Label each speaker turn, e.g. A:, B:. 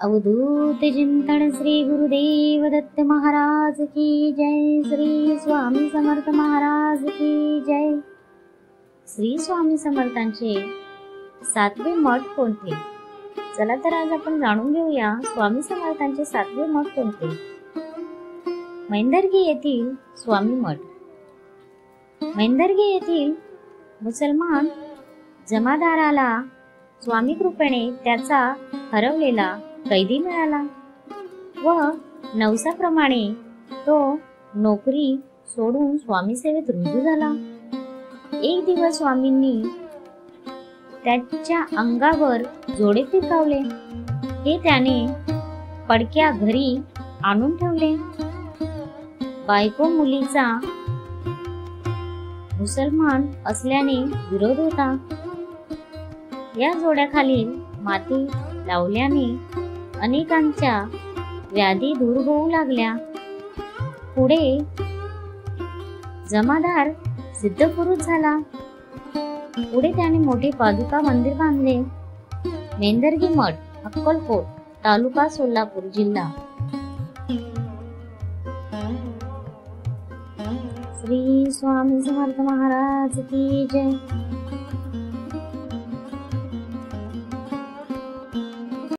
A: अवधूत चिंतन श्री गुरुदेव दत्त महाराज की जय। श्री स्वामी समर्थ महाराज की जय। श्री स्वामी समर्थांचे 7वे मठ कोणते? चला तर आज आपण जाणून घेऊया स्वामी समर्थांचे 7वे मठ कोणते। मैंदर्गी येथील स्वामी मठ। मैंदर्गी येथील मुसलमान जमादाराला स्वामी कृपेने त्याचा हरवलेला कैदी मिळाला व नवसाप्रमाणे तो नोकरी सोडून स्वामी सेवेत रुजू झाला। एक दिवस स्वामींनी त्याच्या अंगावर जोडे फिरकावले। हे त्याने पडक्या घरी आणून ठेवले। बायको मुलीचा मुसलमान असल्याने विरोध होता। या जोड्याखाली माती लावल्याने अनेकांच्या व्याधी दूर होऊ लागल्या। पुढे जमादार सिद्धपुरुष झाला। पुढे त्याने मोठे पादुका मंदिर बांधले। मैंदर्गी मठ, अक्कलकोट, तालुका सोलापूर जिल्हा। श्री स्वामी समर्थ महाराज की जय।